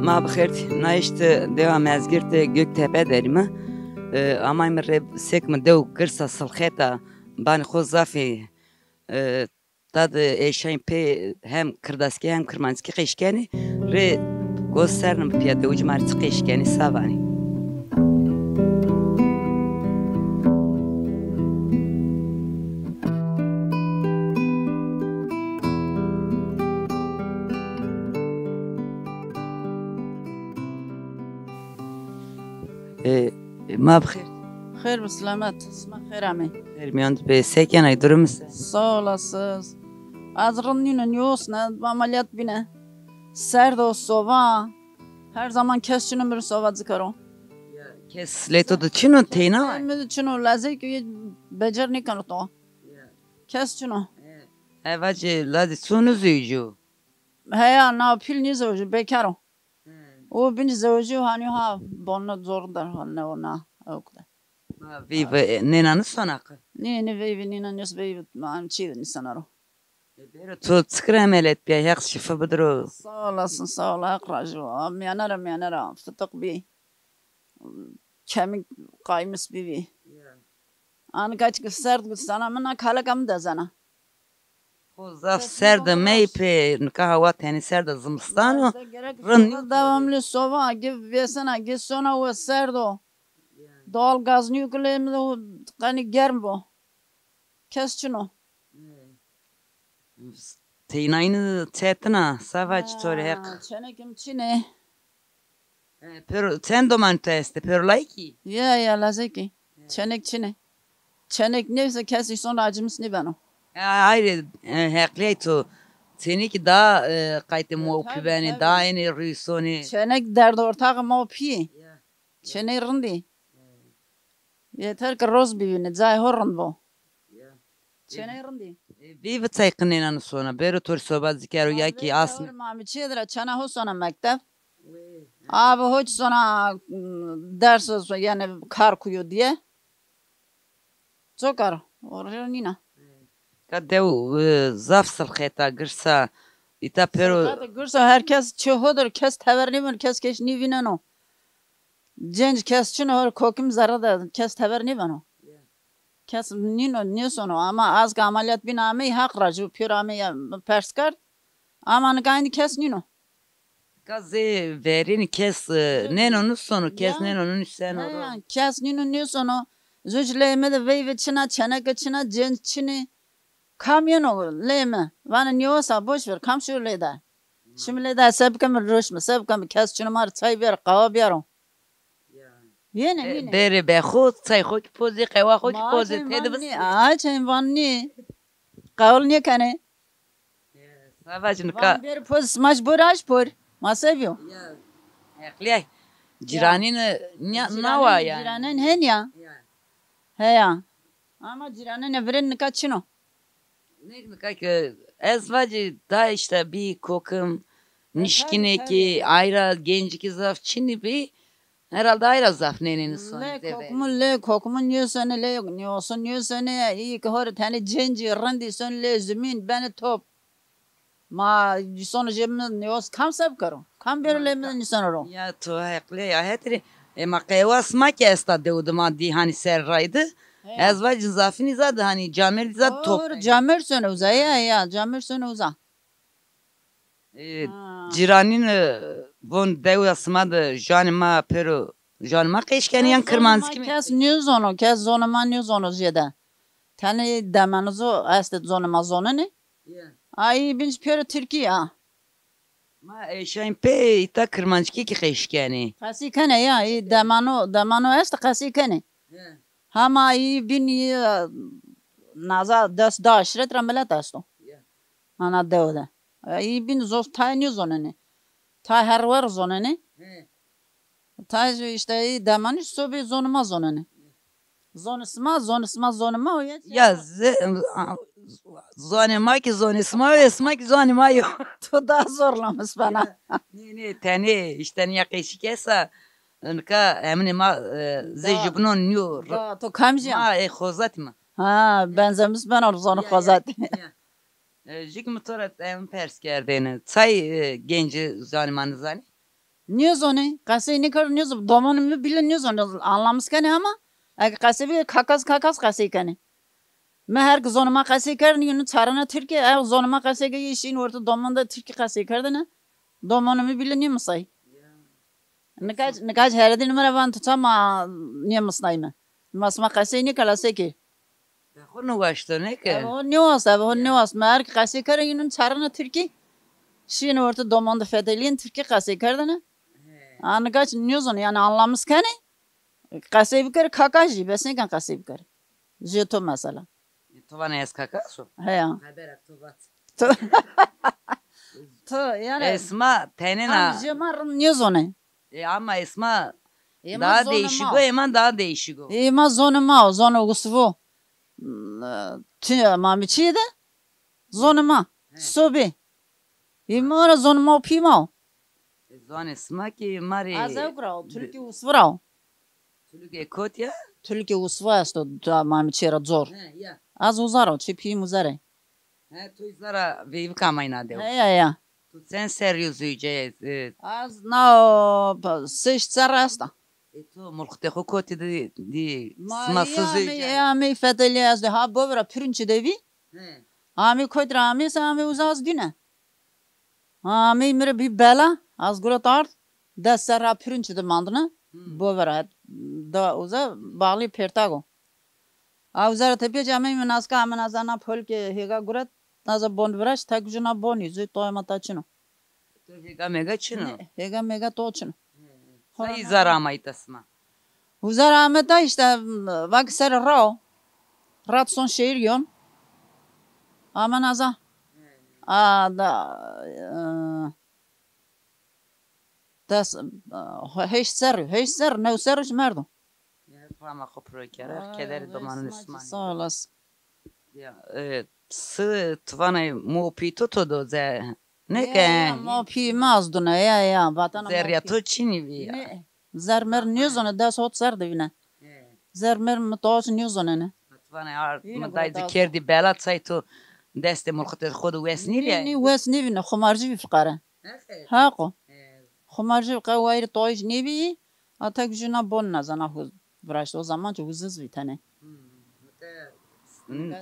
ما بخیرت نایشت دیوام از گرت Göktepe derime ama emre sekme dev kırsa salxeta ban xozafi tad eşayn pe hem kırdaski hem kırmanski qeşkeni re gösternım piyade ucmartı qeşkeni savani ما بخیر خیر به سلامت اسم خیرمی میاند به سکن ای durum sağ olasınız azrınıyla yosna ameliyat bine serdo sova her zaman kesçinin bir sova zikaro kes leto da çino teyna var mi çino lazım ki becer ne kanı to kesçino evacı lazi sonu züyücü heya na pil ne züyücü bekaro o bin züyücü hani ha bonna zordur hani ona okda vive nenanı sonakı ne vive nenanı vive am çiğdin sanaro Bero tu çıkıramelet bir yak şifa budro. Sağ olasın sağ ol akracı. Miyanara fıtık bir kemik kaymış bir. An kaç kız sert kız sana mı kalakam da sana. Zaf serde meype kahva teni serde zımstano. Rın devamlı sova gibi vesana git sonra o serdo. Doğal gaz nükleer hani germ bu. Kes şunu. Teynayını çetna savaç torek. Çenekim çine. Pero sen doman teste pero like. Ya lazeki. Çenek çine. Çenek neyse kesi sonra acımız ne ben o. Ayrı hekleyto. Seni ki daha kayte mu pibeni daha yeni rüsoni. Çenek derdi ortağı mu pi. Çenek rındi. Yeter ki roz bibini zay horun bu. Çenek rındi. Bir vıtsaykın enanı sonra bero tor sobat zikero ya ki aslında. Mami çedra çana ho sonra mektep. Abi hoç sonra ders yani kar kuyu diye. Çok ar. Oraya nina. Kadev zaf salxeta gırsa ita pero. Gırsa herkes çoğudur kes teverni mi kes keş nivinen o. Cenç kes çün or kokim zarada kes teverni ben o. Kes nino ne sonu ama az ameliyat biname hak racı pirame perskar ama ne kes nino. Kaze verin kes nenonun sonu kes nenonun sonu. Kes nino ne sonu zücleme de ve çına çenek çına cenç çini kamyon olur leme bana ne olsa boş ver kam şöyle de. Şimdi de sebkem rüşme sebkem kes çını mar çay ver kahve ver. Yine. Bere be khod say khod pozi qewa khod pozi tedi bas. Açın vanni. Kavul niye kane? Savacın ka. Bir poz smash boraj por. Masavyo. Ekliy. Ciranin nawa ya. Ciranin hen ya. He ya. Ama ciranin evren kaçino. Ne kak ezvacı da işte bir kokum nişkine ki ayra genci ki zaf çini bir herhalde ayra zaf nenenin sonu deve. Le kokumun yosene le yosun yosene iyi ki hor tane cenci randi son le zemin beni top. Ma sonu jemin yos kam sab karo. Kam berle mi sonoro. Ya to haklı ya hetri ma qewas ma ki esta deuduma di hani serraydı. Ezvacın zafini zadı hani camel zad top. Camel sonu uza ya camel sonu uza. Ciranin von dev asmadı janima pero janima qeşkeniyan kırmanski mi? Kes newzono kes zonama newzono jeda. Tane damanozo astet zonama zonane. Ay binç pero Türkiye. Ma şeyin pe ita kırmanski ki qeşkeni. Qasi kane ya damano est qasi kane. Hama ay bin naza das daşret ramelat asto. Ana devde. Ay bin zof tane zonane. Ta her var zonane. Ta işte damanı sobe zonuma zonane. Zonusma zonuma o ya. Ya zonuma ki zonusma esma ki zonuma yo. To da zorlamış bana. Ne tane işte niye qeşkesa nka emni ma zejibnon nyor. To kamji. Ma khozat ma. Ha benzemiş ben zonu khozat. Jik motorat em pers kerdene. Çay genci zanimanı zani. News onu. Kase ne kadar news. Domanımı bile news onu. Anlamış kene ama. Kase bir kakas kase kene. Me her zonuma kase kerne yunu çarana Türkiye. Zonuma kase ki işin orta domanda Türkiye kase kerde ne? Domanımı bile niye masay? Nikaç her din numara van tutama niye masay mı? Masma kase ne kalase ki? Konu başta ne ki? O ne olsa. Me her kase kerne yunu çarana Türkiye. Şiin orta domanda fedeliğin Türkiye kase kerde ne? Nikaç news onu yani anlamış kene. Kase bir kere kakajı. Besin kan kase bir kere. Jeto mesela. Tovana es kakasu. He ya. Haber tobat. Yani. Esma tenena. Amcamarın news onu. Ama Esma Ema daha zonu değişik mau. o hemen daha değişik o. Ema zonu mau. Zonu gusvu. Tüya mami çiğde. Zonu ma. Sobi. Ema ora zonu mau pi mau. Zon Esma ki mari. Azav krao. Türkiye usvrao. Tülük ekot ya. Türkiye usva asto da mami çera zor. He ya. Az uzaro. Çi pi muzare. He tu izlara viv kamayna deo. He ya. Tu sen seriozuyce. Az na seş çarasta. Tu mulkte hukoti di Ma smasızıyce. ya mi fedeli az de ha bovra pürünçü devi. He. Ami koydra ami sa ami uzaz düne. Ami mere bir bela az gura tart. Da sarra pürünçü de mandına. Bovra da uza bağlı pertago. Avzara tepe jame menaska amenazana phol ke hega gurat naza bond vrash tak juna boni zu to mata chino. Tu hega mega çino. Hega mega to chino. Sa izara amayt Esma. Uzara ameta işte bak ser rao. Ratson şehir yon. Amenaza. Da das heş ser ne ser merdo. Fama koprokerer kederi domanın Esma. Sağ olasın. Ya sı tvanay mu pito to ze. Ne Ya, ke? mo pi mazduna ya vatana. Zerya to çini vi ya. Ne? Zermer newsone da sot ser devine. Zermer mtoç newsone ne? Tvanay ar Yine mdaydı burada kerdi bela saytu deste mulkte khodu wesnir ya. Ni wes nevine xumarji fqara. Haqo. Xumarji qawayr toyj nevi atak juna bon nazana hu vrash o zaman çok uzuz vitane.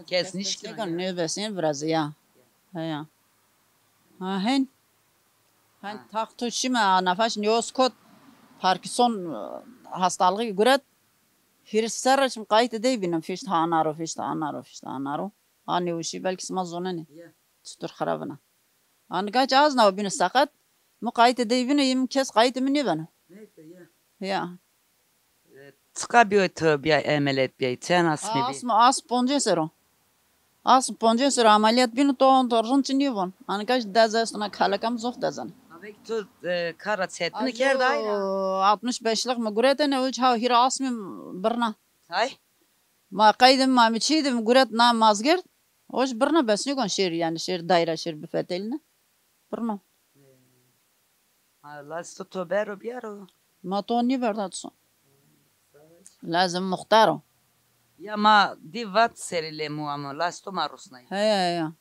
Kesniş ki. Ne besin biraz ya. Ha ya. Ha hen. Han taxtu şima nafaş neoskot Parkinson hastalığı göre hirsar için kayıt edeyim fiş anaro. Anne uşi belki smaz ona ne? Tutur xarabına. An kaç az na bin sakat mu kayıt edeyim yim kes kayıt mı ne bana? Ya. Tıkabıyor tabi emelet bir sen asmi bir. As ponjesero. As ponjesero ameliyat bin to rıncı ne bon? An kaç dazasına kalakam zof dazan. Abi tu kara setini kerdi ayra. 65'lik mi gurete ne uç ha hira asmi birna. Hay. Ma kaydım ma miçidim guret na mazgert. Hoş birna besni kon şer yani şer daire şer bifeteline. Birna. Allah sto bero biaro. Ma to ni verdatso. Lazım muhtaro. Ya ma divat serile mu ama lasto marusnay. Ya.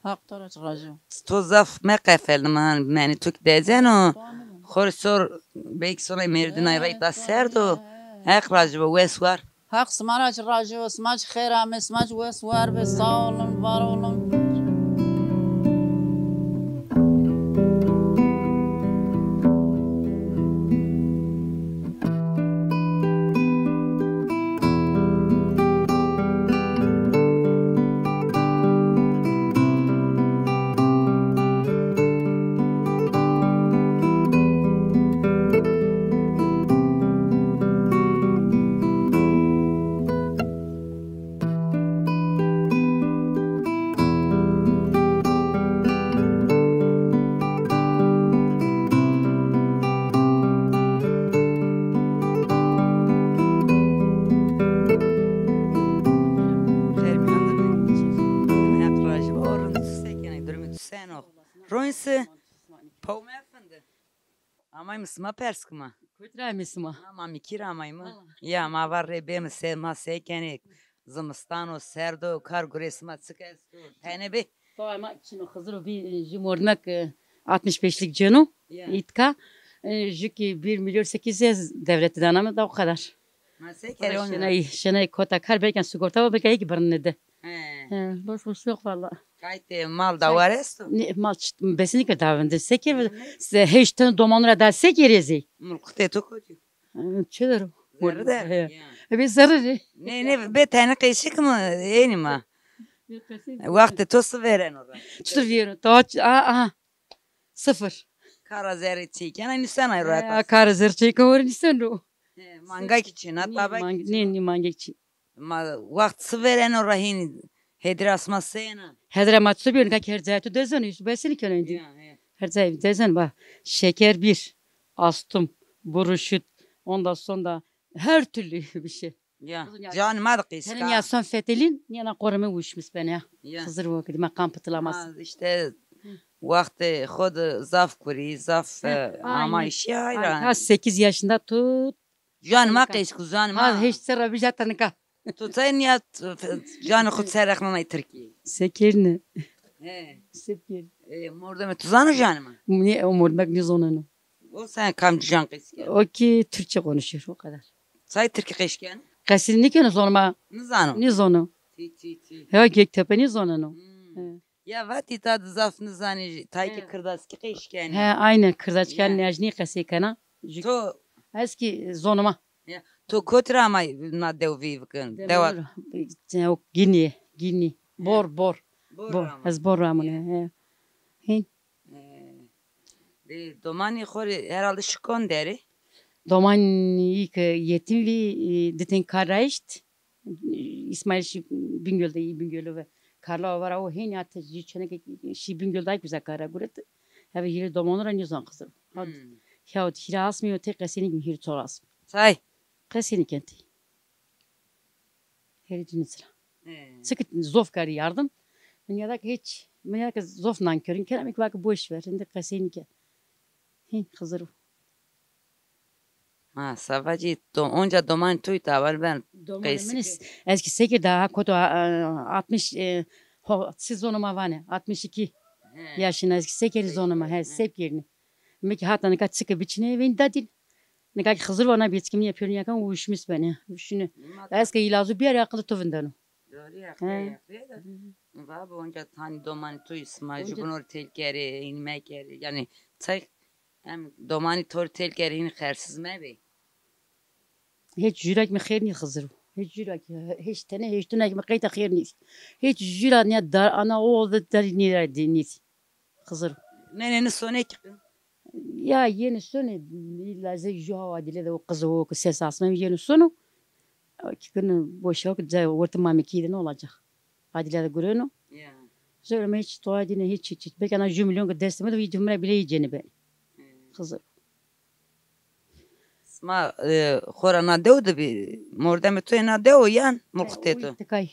Hak taraç raju. Tu zaf me qefel man mani tuk dezen o. Khorsor belki sonra merdinay rayta serdo. Hak rajbo wes var. Hak smaraç raju smaç khera smaç wes var ve sağ olun var olun. Roinse pau me efendi. Amay mısma persk mı? Kutra misma. Ama mikir amay mı? Ya ma var rebe mi se ma sekeni zımstano serdo kar guresma sıkes. Tane be. Toy ma kino khazru bi jimornak 65'lik canı. İtka. Jüki 1 milyon 800 devletten ama da o kadar. Şenay kota kar belki sigorta var belki iki barın nede. Boş yok valla. Kayıt mal da var esto. Mal besinlikle davrandı. Seker hiç tane domanlara da sekerizi. Mulkte to kocu. Çılır. Nerede? Bir zararı. Ne be tane kayışık mı? Yeni mi? Vakti tosu veren orada. Tutuyor. Aha. Sıfır. Kara zerre çiğken aynı sen ayrı. Kara zerre kavur nisan o. Manga için hatta bak. Ne manga için. Vakti veren orada yine. Hedir asma sena. Hedir matsu bir ne her zaytı dezen yüz besini kendi. Her zaytı dezen bak. Şeker bir. Astım. Buruşut. Ondan sonra her türlü bir şey. Ya. Canım adı kıyıska. Senin ya son fetelin yana koruma uçmuş bana ya. Hazır vakit makam pıtılamaz. İşte vakti kodu zaf kuri zaf ama işi hayran. Ha 8 yaşında tut. Canım kıyıska canım. Ha hiç sıra bir jatanıka. Tutayın ya canı kut seraklanay Türkiye. Seker ne? Seker. Morda mı tuzanı canım? Ne umurdak ne zonanı? O sen kamcı can kıyıska. O ki Türkçe konuşuyor o kadar. Say Türkiye kıyışken? Kesinlikle ne zonma? Nizano. Ne zonu? Ya Göktepe ne zonanı? Ya vati tad zaf nizani tayki kırdaski kıyışken. He aynen kırdaçken nejni kesikana. To eski zonuma. To kotra ama na dev vivkin. Devat. O Gini. Bor. Az bor ramone. He. Domani khori herhalde şikon deri. Domani ilk yetim ve detin karayışt. İsmail Bingöl'de iyi Bingöl'ü ve Karla var o hen yatı jiçene ki Bingöl'de güzel kara guret. Have hiri domonora nizan kızım. Ya hiri asmıyor tek kasini gibi hiri çoras. Say. Kasini kenti. Hiri cinsra. Sıkı zof kari yardım. Ben yadak zof nankörün keramik vakı boş ver. Şimdi kasini ke. Hen kızım. Ha savacı onca doman tuyta var ben. Domanımız eski sekiz daha kodu 60 siz onuma vane 62 yaşında eski sekiz onuma he sep yerini. Mek hatta ne kadar sıkı biçine ben dadil. Ne kadar hazır vana bitkim yapıyorum yakan uyuşmuş beni. Şunu eski ilacı bir yere akıllı tuvundan. Doğru ya. Baba onca tane doman tuy smacı bunor telkeri inmek yeri yani çay hem domani tor telkeri in khersiz mebe. Hiç yürek mi xeyr ni hazır. Hiç yürek hiç tane hiç tane mi kayta xeyr ni. Hiç yürek ne dar ana o da dar ni hazır. Ne sonu ki. Ya yeni sonu lazım juha dile de o kız o ses asma yeni sonu. Ki gün boşa da ortamı mekide ne olacak? Adile de görüyor. Ya. Söyleme hiç toa dine hiç. Belki ana cümleni desteme de cümle bile yiyeceğini ben. Hazır. Ma khora na devdu bir morda me to na dev yan mulkteto. Tıkay.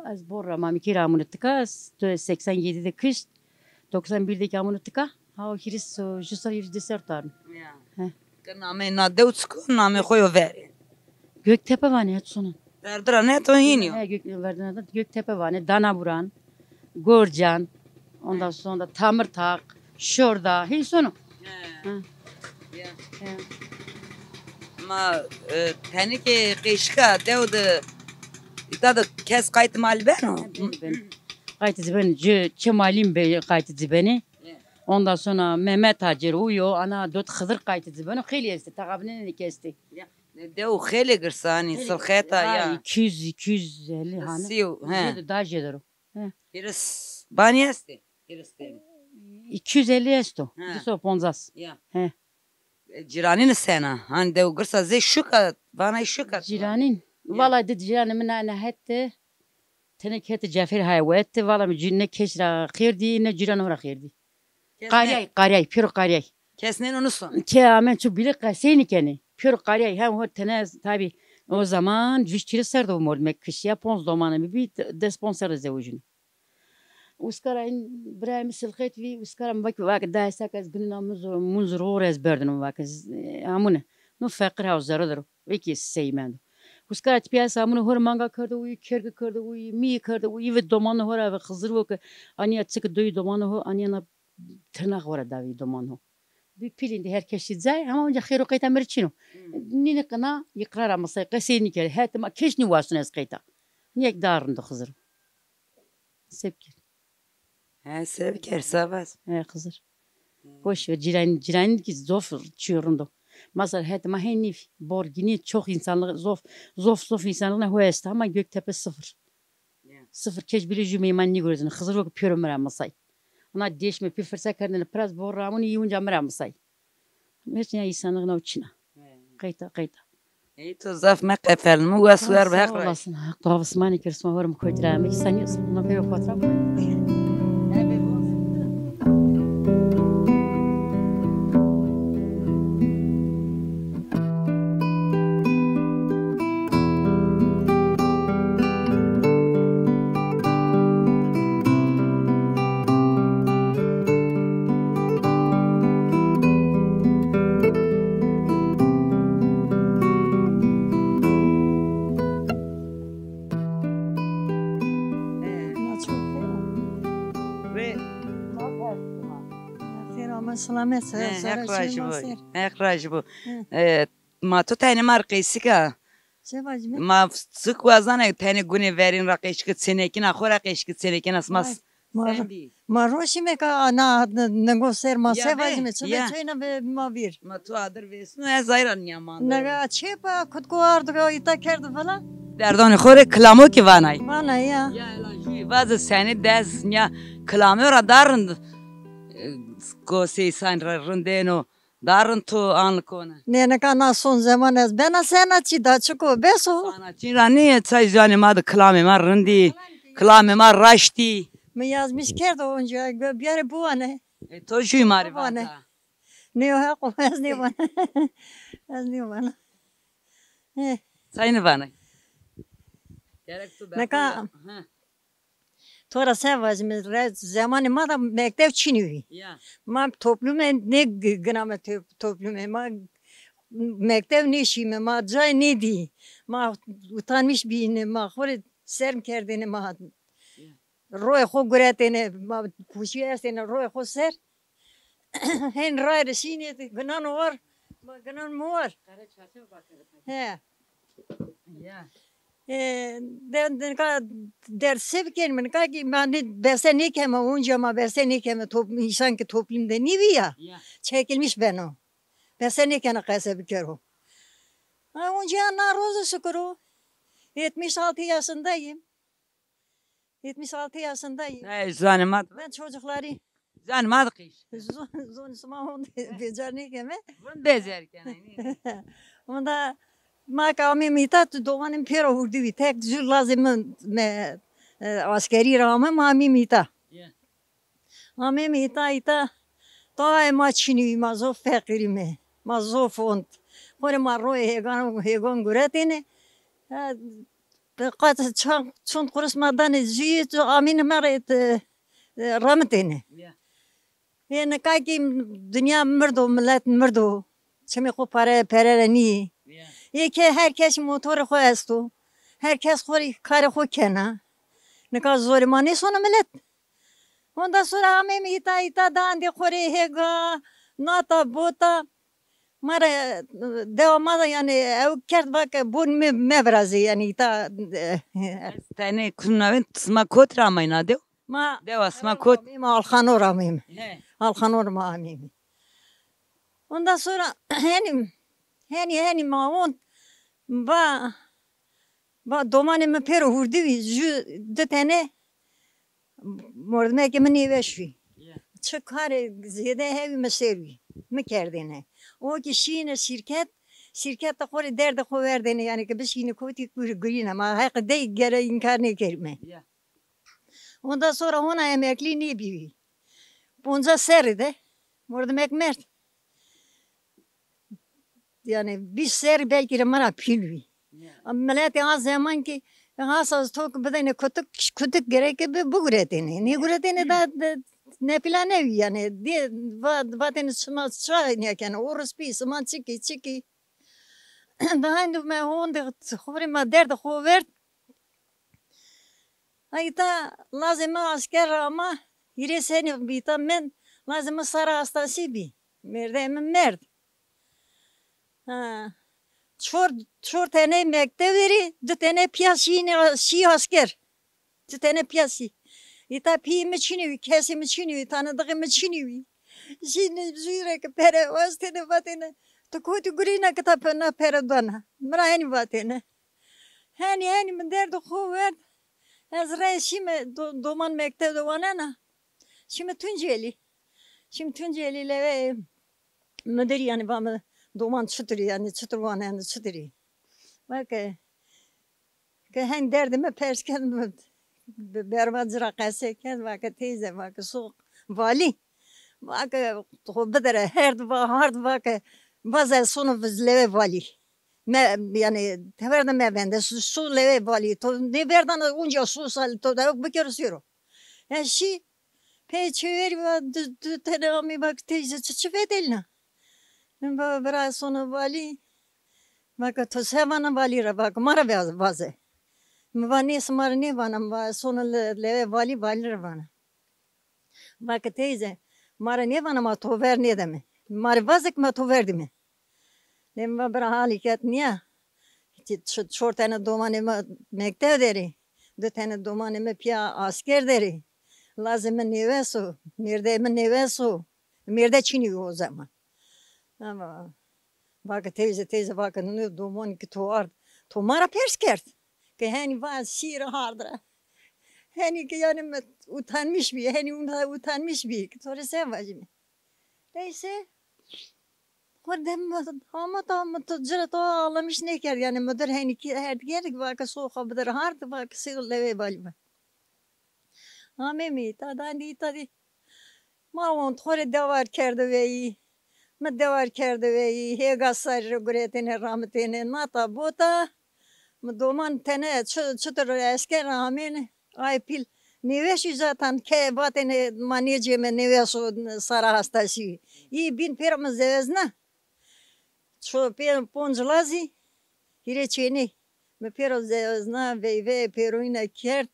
Az borra mami kiramını tıkas. 87'de kış. 91'deki amını tıka. Ha o hiris jusar hiris desertar. Ya. Kana me na dev çıkı na me koyo ver. Göktepe var ne sonun. Derdra ne to yiniyor. He Göktepe var ne Danaburan. Gorcan. Ondan sonra Tamirtak. Şorda. Hiç sonu. Ya. Ma tenike kışka devdu. İtadı kes kayıt mal ben o. Kayıtıcı beni. Çemalim Bey kayıtıcı beni. Ondan sonra Mehmet Hacer uyuyor. Ana dört Hızır kayıtıcı beni. Khili esti. Takabını ne kesti. Dev khili girsani sılkheta ya. 250 hani. Siyo. Daha jedero. Iris bani esti. Iris temi. 250 esto. Diso ponzas. Ya. He. Ciranin sena. Han dev girsa ze şuka. Bana şuka. Ciranin. Vallahi dedi ciranin ana hette. Tenek hette Cafer hayvetti. Vallahi cinne keşra khirdi ne ciran ora khirdi. Qariyay, pür qariyay. Kesnen onu son. Ki amen şu bile kaseni keni. Pür qariyay hem o tenez tabi o zaman vişçili serdo mordmek kış yapons zamanı bir desponsor zevcun. Uskarain Brahim silxet vi uskaram vak da sakas günün muzur orez berdin vak amune. No fakir ha zaradır. Veki seymen. Uskarat piyasa amune hor manga kardı uy kerge kardı uy mi kardı uy ve domanı hor ve xızır vak aniya çık doy domanı ho aniyana tırnak var davi domanı. Bir pilinde herkes zay ama önce xeyro kayta merçino. Nine kana yıkrar masay qasini kere hatta keş ni vasın ez kayta. Niyek darında Hızır. Sevker. He sevker savaz. He Hızır. Boş ver ciran ki zof çığırında. Mesela hatta ma henni borgini çok insanlık zof insanlığına huesta ama Göktepe sıfır. Sıfır keş bile cümeyman ni görüyorsun. Hızır vak pürüm masay. Ona değişme bir fırsat kardın pras bor ramon iyi unca masay. Mesela insanlığına uçina. Kayta. İyi to zaf me qefel mu vasver be hak. Olasın. Tavsmani kirsma var mı koydurama ki sen yasın. Buna böyle fotoğraf. Selamet. Hak rajibu. Ma to tane marqisi ka. Ma sık vazana tane güne verin raqeşkit senekin axora qeşkit senekin asmas. Ma roşime ka ana negoser ma sevajime çabçayna be ma bir. Ma to adır vesnu ez ayran yaman. Naga çepa kutku ardı ita kerdi falan. Derdani xore klamo ki vanay. Bana ya. Ya elanji vaz seni dez ya klamo ra darın. Kosi san rundeno darın to anlkona. Ne kana son zaman ez bana sanatçı da çıko beso. Sanatçı rani çay jani mad klame mar rundi. Klame mar raşti. Mi yazmış kerdi onca bir yere bu ne? To şu mari bana. Ne o hak ez ne bana. Ez ne bana. Sayını bana. Ne ka? Tora sevazimiz zamanı ma da mektep çiniyor. Ma toplumu ne gınama toplumu ma mektep ne şime ma cay ne di ma utanmış bir ma hore serm kerdene ma roy ho guretene ma kuşiyasene roy ho ser hen ray de şine gınan var ma gınan mu var. He. Ya. Derse kelime ki ben berse ne keme onca ama berse ne keme insan ki toplumda ne vi ya çekilmiş ben o berse ne kene kase bir kere o onca narozu şükür 76 yaşındayım 76 yaşındayım zanımat ben çocukları zanımat kış zon sma on becer ne keme bezerken onda ما کامی میتا تو دوانم پیرا وردی وی تک جور لازم من عسکری رامه مامی میتا مامی میتا ایتا تا ما چینی ما زو فقیری می ما زو فوند خور ما روی هگان گرتینه قط چون خورس مادن زیت آمین مرت رامتینه یعنی که دنیا مردو ملت مردو چمی خو پره نی یکی herkes motoru koyastu. Herkes kare kokena. Ne kadar zor mani sonu millet. Ondan sonra amem ita dandi kore hega nata bota mara devamada yani ev kert bak bun mevrazi yani ita tane kunavent sma kotra mayna dev. Ma deva sma kot. Ma alxanor amem. Alxanor ma amem. Ondan sonra hani ma on ba domani me pero hurdi ju de tane mordme ke meni veşvi çıkare ziyade hevi meselvi me kerdene o ki şine şirket de kore derde ko verdene yani ki biz yine koti gurine ama hak de gere inkar ne kerme ondan sonra ona emekli ne bivi bunca seride mordme mert yani bir ser belki de bana pilvi. Millet az zaman ki hasaz tok bedene kutuk gerek bu guretene. Ne guretene da ne plan ne yani diye vaten smas ne yani orası bir zaman çiki. Daha indi me onda xore ma derde xovert. Ayta lazım asker ama yine seni bita men Lazım sarı hastası bir. Merdemin mert. Ha. Çor tane mektevleri, dü tane piyasini şi asker. Dü tane piyasi. İta piyimi çinivi, kesimi çinivi, tanıdığımı çinivi. Şimdi zürek pere vastene vatene. Tukutu gurina kitapına pere dana. Mrayni vatene. Hani min derdi kuvvet. Az şimdi doman mektevde vanana. Şimdi Tunceli. Şimdi Tunceli leve müdür yani bana doman çıtırı yani çıtırvan yani çıtırı. Bak ki hen derdime persken bermacıra kaseken bak teyze bak soğuk vali. Bak bedere hard bak bazı sonu leve vali. Yani teverden ben de su leve vali. To ne verdan onca su sal to da bir kere sürü. Ya şi peçever var tenami bak teyze çıçıvedelna. Ben biraz sonu vali. Bak to sevana vali ra bak mara bazı. Mvani smar ne bana sonu leve vali ra bana. Bak teyze mara ne bana ma to ver ne deme. Mara vazık ma to verdi mi? Nem bir halikat niye? Çort tane domanıma mektev deri. Dö tane domanıma piya asker deri. Lazım nevesu. Merde nevesu. Merde çiniyor o zaman. Ama bak teyze bak ne doman ki toar. Tomara perskert. Ki hani var şiir hardıra. Hani ki yani utanmış bir. Hani utanmış bir. Sonra sevacım. Neyse. Kurdem ama tecrübe to ağlamış ne ker yani müdür hani ki her gerek bak soğuk haber hard bak sığır leve balma. Amemi tadani tadi. Ma on thore devar kerdi veyi. Ma devar kerdi veyi. He gasar guretene rahmetene nata bota. Ma doman tene çıtır esker amen. Ay pil. Neveşi zaten ke batene maneceme neveşo sara hastası. İyi bin perimiz ezna. Čo ponjlazi, hireçeni, me pero zna ve peroina kert,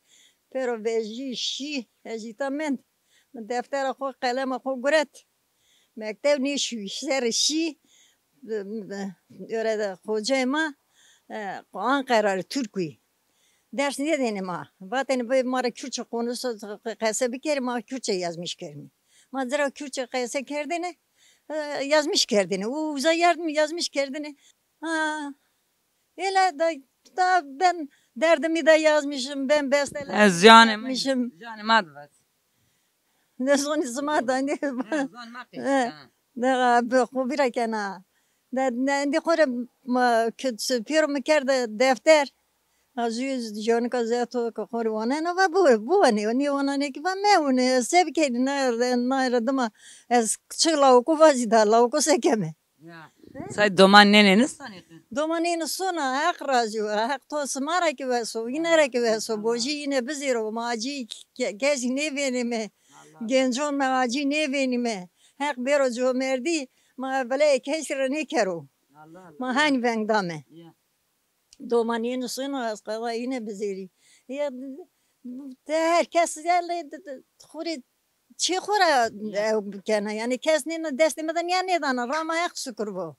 pero veji şi, agitament, me deftera xo kalem xo guret, mektev ne şu ser şi, öyle hocayma, Ankara Türküy. Ders ne dedim ha? Zaten bu mara Kürtçe konusu kese bir kere ma Kürtçe yazmış kermi. Mazara Kürtçe kese kerdine. Yazmış kendini. Uza yardım yazmış kendini. Ha, öyle da ben derdimi de yazmışım. Ben besteler yazmışım. Canım madvat. Ne son isma da ne. Zon makis. Da bu bir akena. Da ne korem küt piyorum kerde defter. Aziz John Kazato korwana no va bu ne ona ne ki va me one sevke ne dama es çıla oku vazida la oku sekeme. Say doman neneniz sanıyorsun. Domanın sona hak razı hak to smara ki ve so inere ki ve so boji yine biziro maci gezi ne verime genco maci ne verime hak bero jo merdi ma bale kesre ne kero ma hani ben dame. Domanın sonu askava yine biziri. Ya herkes yerle xuri çiğura kana yani kesnin destemeden yani dana rama yak şükür bu.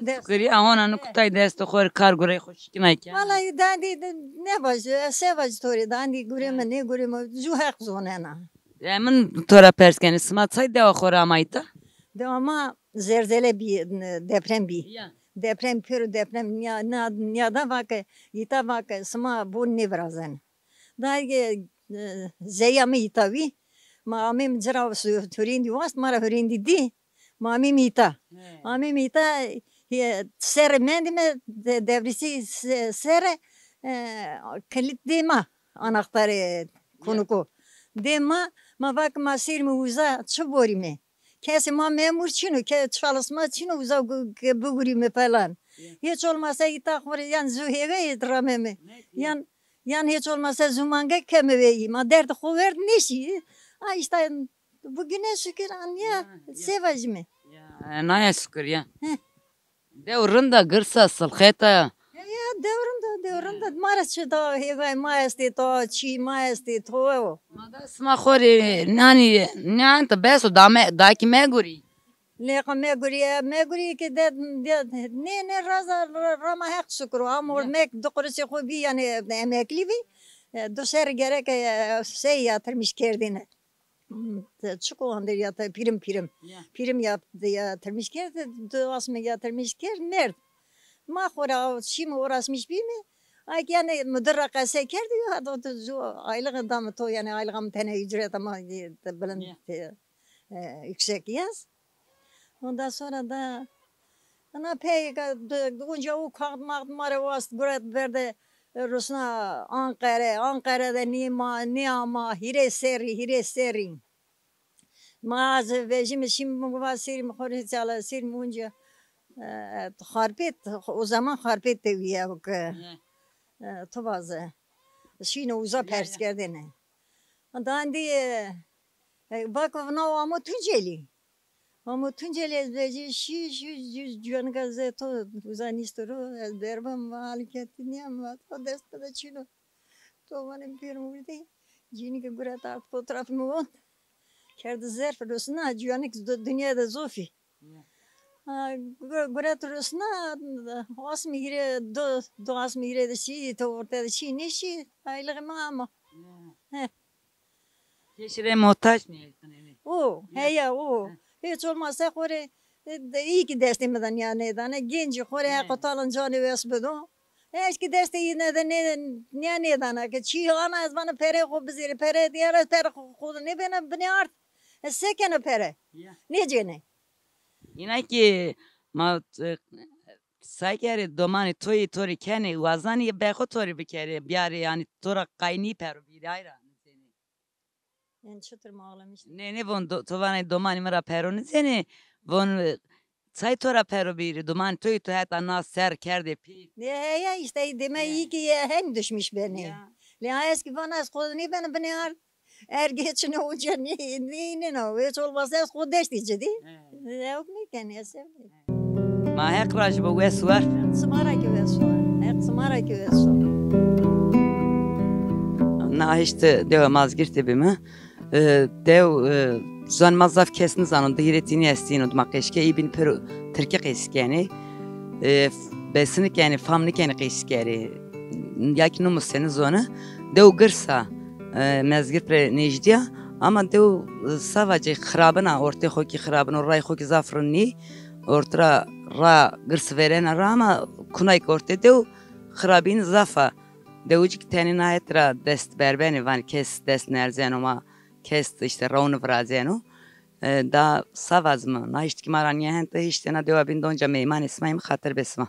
Şükür ya ona nuktay dest xor kar gore hoş kinay ki. Vallahi dandi ne başı sevaj tori dandi gureme ne gureme ju hak zonena. Min tora perskeni smat say de xora mayta. De ama zelzele bir deprem bir. Deprem pür deprem ya da bak ita bak sma bu ne vrazan. Dagi zeyami itavi ma amim jra su turindi was mara turindi di ma amim ita. Amim ita ser mendime devrisi ser kilit dema anahtarı konuku. Dema ma bak ma sirmi uza çuborime. Kesi ma memur çinu, ke çalışma çinu uza bugürimi falan. Hiç olmazsa itakvar yan zuheve idrameme. Yan hiç olmazsa zumanga kemeveyim. Ma derdi kuvvet neşi. Ha işte bugüne şükür an ya sevacımı. Ya naya şükür ya. Devrında gırsa sılxeta. Ya devrunda maraçı da hegay maesti to çi maesti to. Sma khori nani nanta beso da ki meguri. Leka meguri ki de ne raza rama hak şükür amor mek dokurusu ko bir yani emekli bir dışarı gerek şey yatırmış kendine. Çukulandır yatı prim yaptı yatırmış kendi duasını yatırmış kendi mert. Ma khora şimdi uğraşmış bir mi? Ay yani müdürraka seker diyor. Hadi o aylık adamı to yani aylığım tane ücret ama bilen yüksek yaz. Ondan sonra da ana peyga önce o kalkmak maravas gurat verdi Rusna Ankara'da nima hire seri mağaza ve şimdi muvasir mkhori çala sir munca harpet o zaman harpet de ya bak tuvazı şimdi uza pers gerdene ondan diye bak ona ama Tunceli ama Tunceli veci şu can gazeto uzanistoro derbam hareketini ama o destada çino to benim bir muydu cini ki gurat art fotoğrafımı on kerdi zerf Rusna juanik dünyada zofi gurat Rusna asmi gire do asmi gire de şey to ortada şey ne şey aylığım ama Keşire muhtaç mı? o heya o hiç olmazsa kore iyi ki destemeden yani genci kore katalın canı vesbedo eski desteği ne dana ki çiğ ana az bana pere ko bizire pere diğer pere ko ne bana art sekene pere ne cene Yine ki ma saygeri domani tori kene vazani beko tori bir kere biyari yani tora kayni peru bir ayra. en çıtır mağlamış Ne von tovani domani mera peru ne seni von say tora peru bir domani to hatta nas ser kerde pi. ne ya işte deme iyi ki hem düşmüş beni le eski bana ne bana art geçine hoca ne hiç olmazsa o destici değil yok ne kendisi Ma hek raj bu vesvar. Smara ki vesvar hep smara ki vesvar Na işte dev mazgirte bimi. Dev zan mazaf kesni zanın diretini estin odmak eşke ibn peru Türkiye eskeni besnik yani famnik yani eskeri yakin numus seni zona dev gırsa mezgir pre nejdiya ama dev savacı xrabına orta xoki xrabına ray xoki zafruni orta ra gırs veren ama kunayk orta dev xrabin zafa devcik tani nahetra dest berbeni van kes dest nerzen ama kes işte raunu vrazenu da savaz mı na işte kimaran yehente işte na deva bin donca meyman ismayım hatır besma